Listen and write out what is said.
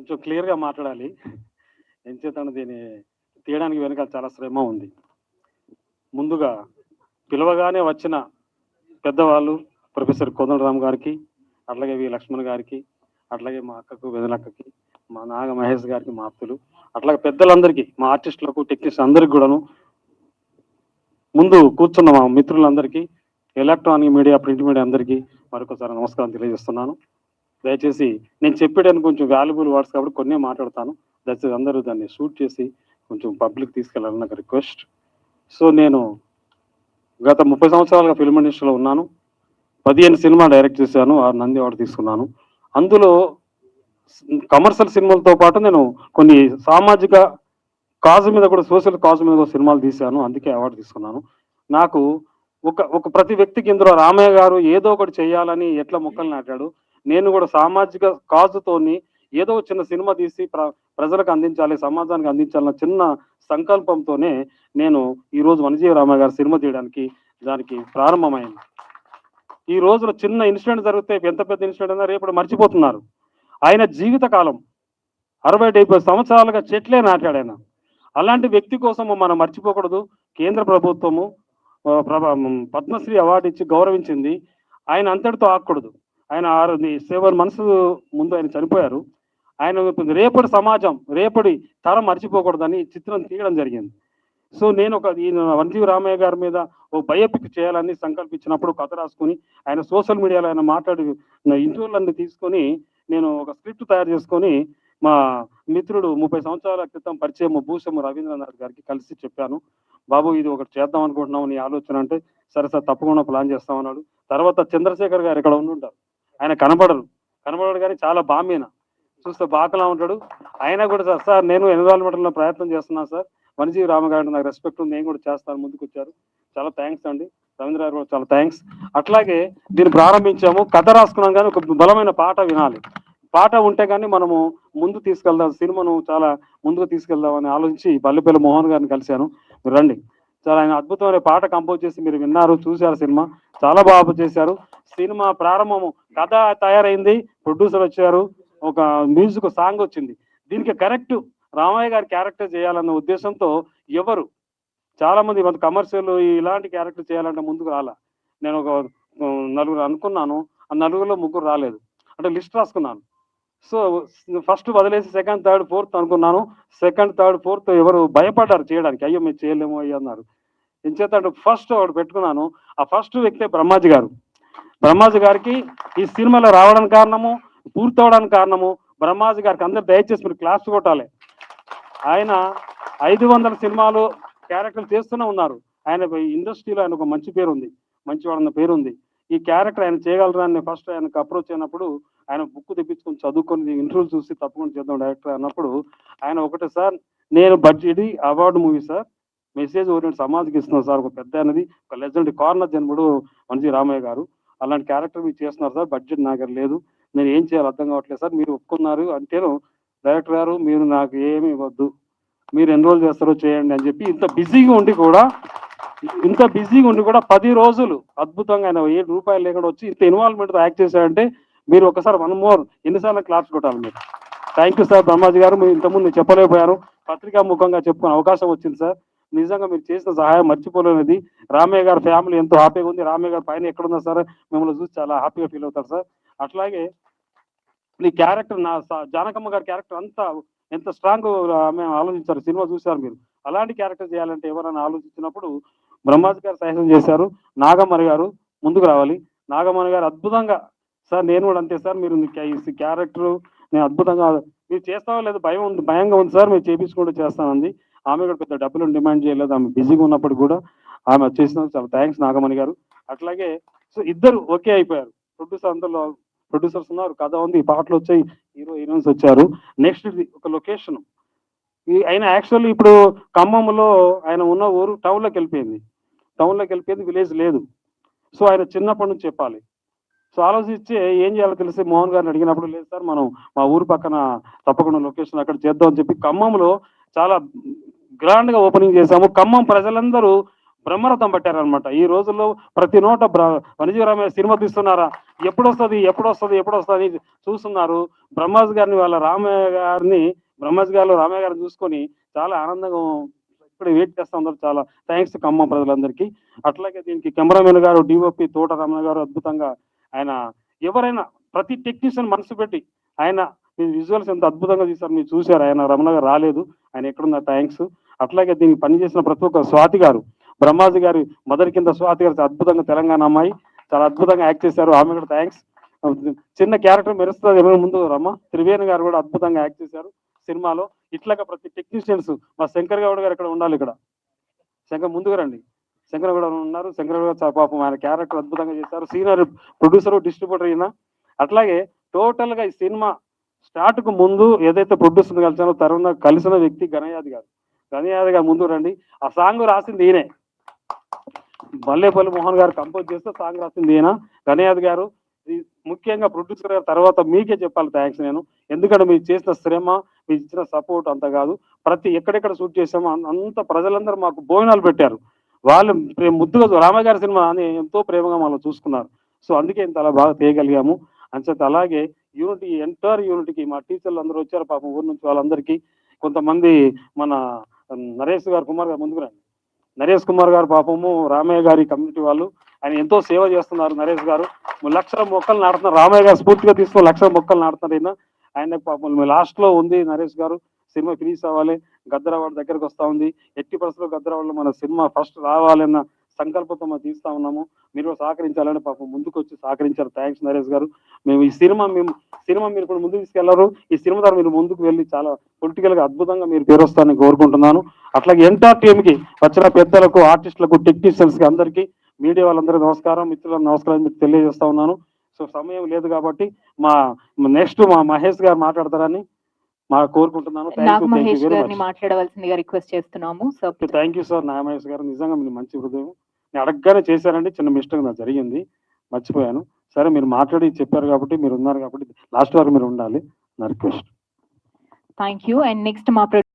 కొంచెం క్లియర్గా మాట్లాడాలి. ఏం చేతను దీన్ని తీయడానికి వెనక చాలా శ్రమ ఉంది. ముందుగా పిలవగానే వచ్చిన పెద్దవాళ్ళు ప్రొఫెసర్ కోదండరామ్ గారికి, అట్లాగే వి లక్ష్మణ్ గారికి, అట్లాగే మా అక్కకు వెదలక్కకి, మా నాగ మహేష్ గారికి, మా ఆప్తులు, అట్లాగే పెద్దలందరికీ, మా ఆర్టిస్టులకు, టెక్నీషియన్ అందరికి కూడాను, ముందు కూర్చున్న మా మిత్రులందరికీ, ఎలక్ట్రానిక్ మీడియా, ప్రింట్ మీడియా అందరికీ మరొకసారి నమస్కారం తెలియజేస్తున్నాను. దయచేసి నేను చెప్పేటానికి కొంచెం వాల్యుబుల్ వర్డ్స్ కాబట్టి కొన్నే మాట్లాడతాను. దయచేసి అందరూ దాన్ని షూట్ చేసి కొంచెం పబ్లిక్ తీసుకెళ్ళాలని నాకు రిక్వెస్ట్. సో నేను గత 30 సంవత్సరాలుగా ఫిల్మ్ ఇండస్ట్రీలో ఉన్నాను. 15 సినిమా డైరెక్ట్ చేశాను, 6 నంది అవార్డు తీసుకున్నాను. అందులో కమర్షియల్ సినిమాలతో పాటు నేను కొన్ని సామాజిక కాజు మీద కూడా, సోషల్ కాజు మీద కూడా సినిమాలు తీశాను, అందుకే అవార్డు తీసుకున్నాను. నాకు ఒక ఒక ప్రతి వ్యక్తికి ఇందులో రామయ్య గారు ఏదో ఒకటి చేయాలని ఎట్లా మొక్కలు నాటాడు, నేను కూడా సామాజిక కాజుతోని ఏదో చిన్న సినిమా తీసి ప్రజలకు అందించాలి, సమాజానికి అందించాలన్న చిన్న సంకల్పంతోనే నేను ఈరోజు వనజీవి రామయ్య గారు సినిమా తీయడానికి దానికి ప్రారంభమైంది. ఈ రోజులో చిన్న ఇన్సిడెంట్ జరిగితే ఎంత పెద్ద ఇన్సిడెంట్ అయినా రేపు మర్చిపోతున్నారు. ఆయన జీవితకాలం 60-70 సంవత్సరాలుగా చెట్లే నాటాడు ఆయన. అలాంటి వ్యక్తి కోసం మనం మర్చిపోకూడదు. కేంద్ర ప్రభుత్వము పద్మశ్రీ అవార్డు ఇచ్చి గౌరవించింది. ఆయన అంతటితో ఆగకూడదు. ఆయన 7 మంత్స్ ముందు ఆయన చనిపోయారు. ఆయన రేపటి సమాజం, రేపటి తరం మర్చిపోకూడదని చిత్రం తీయడం జరిగింది. సో నేను వనజీవి రామయ్య గారి మీద ఓ బయోపిక్ చేయాలని సంకల్పించినప్పుడు కథ రాసుకుని, ఆయన సోషల్ మీడియాలో ఆయన మాట్లాడి ఇంటర్వ్యూలన్నీ తీసుకొని నేను ఒక స్క్రిప్ట్ తయారు చేసుకొని మా మిత్రుడు 30 సంవత్సరాల క్రితం పరిచయం భూషం రవీంద్రనాథ్ గారికి కలిసి చెప్పాను. బాబు ఇది ఒకటి చేద్దాం అనుకుంటున్నాం, నీ ఆలోచన అంటే, సరే సార్ తప్పకుండా ప్లాన్ చేస్తామన్నాడు. తర్వాత చంద్రశేఖర్ గారు ఇక్కడ ఉండుంటారు, ఆయన కనబడరు కానీ చాలా బామీన చూస్తే బాకలా ఉంటాడు. ఆయన కూడా సార్ నేను ఎన్విరాన్మెంట్లో ప్రయత్నం చేస్తున్నాను సార్, వనజీవి రామగారు నాకు రెస్పెక్ట్ ఉంది, నేను కూడా చేస్తాను, ముందుకు వచ్చారు. చాలా థ్యాంక్స్ అండి రవీంద్ర గారు, చాలా థ్యాంక్స్. అట్లాగే దీన్ని ప్రారంభించాము, కథ రాసుకున్నాం, కానీ ఒక బలమైన పాట వినాలి. పాట ఉంటే కానీ మనము ముందు తీసుకెళ్దాం, సినిమాను చాలా ముందుకు తీసుకెళ్దామని ఆలోచించి పల్లెపల్లి మోహన్ గారిని కలిశాను. మీరు రండి, చాలా ఆయన అద్భుతమైన పాట కంపోజ్ చేసి మీరు విన్నారు, చూశారు, సినిమా చాలా బాగా చేశారు. సినిమా ప్రారంభము, కథ తయారైంది, ప్రొడ్యూసర్ వచ్చారు, ఒక మ్యూజిక్ సాంగ్ వచ్చింది. దీనికి కరెక్ట్ రామయ్య గారి క్యారెక్టర్ చేయాలన్న ఉద్దేశంతో ఎవరు చాలా మంది కమర్షియల్ ఇలాంటి క్యారెక్టర్ చేయాలంటే ముందుకు రాలా. నేను ఒక 4 అనుకున్నాను, ఆ 4లో 3 రాలేదు. అంటే లిస్ట్ రాసుకున్నాను. సో ఫస్ట్ వదిలేసి సెకండ్, థర్డ్, ఫోర్త్ అనుకున్నాను. సెకండ్, థర్డ్, ఫోర్త్ ఎవరు భయపడ్డారు చేయడానికి, అయ్యో మేము చేయలేము అయ్యో అన్నారు. ఎంచేత అంటే ఫస్ట్ ఒకటి పెట్టుకున్నాను. ఆ ఫస్ట్ వ్యక్తే బ్రహ్మాజీ గారు. బ్రహ్మాజీ గారికి ఈ సినిమాలో రావడానికి కారణము, పూర్తవడానికి కారణము బ్రహ్మాజీ గారికి. అందరు దయచేసి మీరు క్లాస్ కొట్టాలి. ఆయన 500 సినిమాలు క్యారెక్టర్లు చేస్తూనే ఉన్నారు. ఆయన ఇండస్ట్రీలో ఆయన ఒక మంచి పేరు ఉంది, మంచివాడన్న పేరు ఉంది. ఈ క్యారెక్టర్ ఆయన చేయగలరని ఫస్ట్ ఆయనకు అప్రోచ్ అయినప్పుడు, ఆయన బుక్ తెప్పించుకొని చదువుకొని ఇంటర్వ్యూలు చూసి తప్పకుండా చేద్దాం డైరెక్టర్ అన్నప్పుడు, ఆయన ఒకటే సార్ నేను budget award movie sir, message oriented సమాజ్కి ఇస్తున్నాం సార్, ఒక పెద్ద అనేది ఒక లెజెండ్ కార్నర్ జన్ముడు వనజీవి రామయ్య గారు, అలాంటి క్యారెక్టర్ మీరు చేస్తున్నారు సార్, బడ్జెట్ నా దగ్గర లేదు, నేను ఏం చేయాలో అర్థం కావట్లేదు సార్, మీరు ఒప్పుకున్నారు అంటేను డైరెక్టర్ గారు మీరు నాకు ఏమి ఇవ్వద్దు, మీరు ఎన్రోల్ చేస్తారో చేయండి అని చెప్పి ఇంత బిజీగా ఉండి కూడా 10 రోజులు అద్భుతంగా ఆయన ₹7 లేకుండా వచ్చి ఇంత ఇన్వాల్వ్మెంట్తో యాక్ట్ చేశారంటే మీరు ఒకసారి 1 మోర్ ఎన్నిసార్లు క్లాప్స్ కొట్టాలి మీరు. థ్యాంక్ యూ సార్ బ్రహ్మాజీ గారు, మీరు ఇంతకుముందు చెప్పలేకపోయారు, పత్రికా ముఖంగా చెప్పుకునే అవకాశం వచ్చింది సార్. నిజంగా మీరు చేసిన సహాయం మర్చిపోలేనిది. రామయ్య గారి ఫ్యామిలీ ఎంతో హ్యాపీగా ఉంది. రామయ్య గారు పైన ఎక్కడున్నా సరే మిమ్మల్ని చూసి చాలా హ్యాపీగా ఫీల్ అవుతారు సార్. అట్లాగే ఈ క్యారెక్టర్ నా జానకమ్మ గారి క్యారెక్టర్ అంతా ఎంత స్ట్రాంగ్ మేము ఆలోచించారు, సినిమా చూశారు మీరు. అలాంటి క్యారెక్టర్ చేయాలంటే ఎవరైనా ఆలోచించినప్పుడు బ్రహ్మాజీ గారు సహాయం చేశారు. నాగమణి గారు ముందుకు రావాలి. నాగమణి గారు అద్భుతంగా సార్, నేను కూడా అంతే సార్, మీరు ఈ క్యారెక్టర్ నేను అద్భుతంగా మీరు చేస్తావో లేదు భయంగా ఉంది సార్, మీరు చేపించుకుంటూ చేస్తానంది. ఆమె కూడా పెద్ద డబ్బులు డిమాండ్ చేయలేదు, ఆమె బిజీగా ఉన్నప్పుడు కూడా ఆమె చేసినందుకు చాలా థ్యాంక్స్ నాగమణి గారు. అట్లాగే సో ఇద్దరు ఓకే అయిపోయారు. అందరిలో ప్రొడ్యూసర్స్ ఉన్నారు, కథ ఉంది, ఈ పాటలు వచ్చాయి, హీరోయిన్స్ వచ్చారు. నెక్స్ట్ ఒక లొకేషన్ ఆయన యాక్చువల్లీ ఇప్పుడు ఖమ్మంలో ఆయన ఉన్న ఊరు టౌన్లోకి వెళ్ళిపోయింది, విలేజ్ లేదు. సో ఆయన చిన్నప్పటి నుంచి చెప్పాలి. సో ఆలోచించి ఏం చేయాలో తెలిసి మోహన్ గారిని అడిగినప్పుడు, లేదు సార్ మనం మా ఊరు పక్కన తప్పకుండా లొకేషన్ అక్కడ చేద్దాం అని చెప్పి ఖమ్మంలో చాలా గ్రాండ్ గా ఓపెనింగ్ చేశాము. ఖమ్మం ప్రజలందరూ బ్రహ్మరథం పట్టారనమాట. ఈ రోజుల్లో ప్రతి నోట వనజీవి రామయ్య సినిమా తీస్తున్నారా, ఎప్పుడు వస్తుంది చూస్తున్నారు. బ్రహ్మాజీ గారిని రామయ్య గారిని చూసుకొని చాలా ఆనందంగా ఇక్కడ వెయిట్ చేస్తా ఉన్నారు. చాలా థ్యాంక్స్ ఖమ్మం ప్రజలందరికీ. అట్లాగే దీనికి కెమెరామెన్ గారు డిఓపి తోట రమణ గారు అద్భుతంగా ఆయన ఎవరైనా ప్రతి టెక్నీషియన్ మనసు పెట్టి ఆయన విజువల్స్ ఎంత అద్భుతంగా తీశారు మీరు చూశారు. ఆయన రమణ గారు రాలేదు, ఆయన ఎక్కడున్నా థ్యాంక్స్. అట్లాగే దీనికి పనిచేసిన ప్రతి ఒక్క స్వాతి గారు, బ్రహ్మాజీ గారి మదర్ కింద స్వాతి గారు అద్భుతంగా తెలంగాణ అమ్మాయి చాలా అద్భుతంగా యాక్ట్ చేశారు, ఆమె కూడా థ్యాంక్స్. చిన్న క్యారెక్టర్ మెరుస్తుంది ఎవరి ముందు రమ్మ త్రివేణి గారు కూడా అద్భుతంగా యాక్ట్ చేశారు సినిమాలో. ఇట్లాగా ప్రతి టెక్నీషియన్స్ మా శంకర్ గౌడ్ గారు ఇక్కడ ఉండాలి, ఇక్కడ శంకర్ ముందుగా రండి. శంకర్ గౌడ్ ఉన్నారు. శంకర్ గౌడ్ పాపం ఆయన క్యారెక్టర్ అద్భుతంగా చేశారు. సీనియర్ ప్రొడ్యూసర్ డిస్ట్రిబ్యూటర్ అయినా. అట్లాగే టోటల్ గా ఈ సినిమా స్టార్ట్ కు ముందు ఏదైతే ప్రొడ్యూసర్ కలిసానో తరుణ కలిసిన వ్యక్తి గణయాది గారు ముందు రండి. ఆ సాంగ్ రాసింది ఈయనే, మల్లేపల్లి మోహన్ గారు కంపోజ్ చేస్తే సాంగ్ రాసింది ఈయన గణయాది గారు. ముఖ్యంగా ప్రొడ్యూసర్ గారు తర్వాత మీకే చెప్పాలి థ్యాంక్స్ నేను, ఎందుకంటే మీరు చేసిన శ్రమ, మీరు ఇచ్చిన సపోర్ట్ అంత కాదు. ప్రతి ఎక్కడెక్కడ షూట్ చేసామో అంత ప్రజలందరూ మాకు భోజనాలు పెట్టారు. వాళ్ళు ముద్దుగా రామయ్య గారి సినిమా అని ఎంతో ప్రేమగా మనం చూసుకున్నారు. సో అందుకే ఇంత అలా బాగా తీయగలిగాము అంచేత. అలాగే యూనిటీ, ఎంటైర్ యూనిటీకి మా టీచర్లు అందరూ వచ్చారు పాపం ఊరు నుంచి. వాళ్ళందరికీ కొంతమంది మన నరేష్ కుమార్ గారు ముందుకు రండి. నరేష్ కుమార్ గారు పాపము రామయ్య గారి కమ్యూనిటీ వాళ్ళు, ఆయన ఎంతో సేవ చేస్తున్నారు. నరేష్ గారు 1,00,000 మొక్కలు నాటుతున్నారు. రామయ్య గారు స్ఫూర్తిగా తీసుకొని 1,00,000 మొక్కలు నాటుతున్నారు. ఆయన పాపం లాస్ట్ లో ఉంది నరేష్ గారు, సినిమా ఫినిష్ అవ్వాలి, గద్దరవాడ దగ్గరకు వస్తా ఉంది. ఎట్టి పరిస్థితుల్లో గద్దరవాడలో మన సినిమా ఫస్ట్ రావాలన్న సంకల్పంతో మనం తీస్తా ఉన్నాము. మీరు సహకరించాలని పాపం ముందుకు వచ్చి సహకరించారు. థ్యాంక్స్ నరేష్ గారు. మేము ఈ సినిమా మీరు కూడా ముందుకు తీసుకెళ్లారు. ఈ సినిమా ద్వారా మీరు ముందుకు వెళ్ళి చాలా పొలిటికల్ గా అద్భుతంగా మీరు పేరు వస్తారని కోరుకుంటున్నాను. అట్లాగే ఎంటైర్ టీమ్ కి వచ్చిన పెద్దలకు, ఆర్టిస్టులకు, టెక్నీషియన్స్ కి అందరికీ, మీడియా వాళ్ళందరికీ నమస్కారం, మిత్రులకు నమస్కారం మీకు తెలియజేస్తా ఉన్నాను. సో సమయం లేదు కాబట్టి నెక్స్ట్ మా మహేష్ గారు మాట్లాడతారని కోరుకుంటున్నాను. మాట్లాడవలసిందిగా రిక్వెస్ట్ చేస్తున్నాము. Thank you sir. మహేష్ గారు నిజంగా మీరు మంచి హృదయం, నేను అడగగానే చేశారండి. చిన్న మిస్టేక్ నాకు జరిగింది, మర్చిపోయాను. సరే మీరు మాట్లాడి చెప్పారు కాబట్టి, మీరు ఉన్నారు కాబట్టి లాస్ట్ వరకు మీరు ఉండాలి నా request. Thank you. And next మా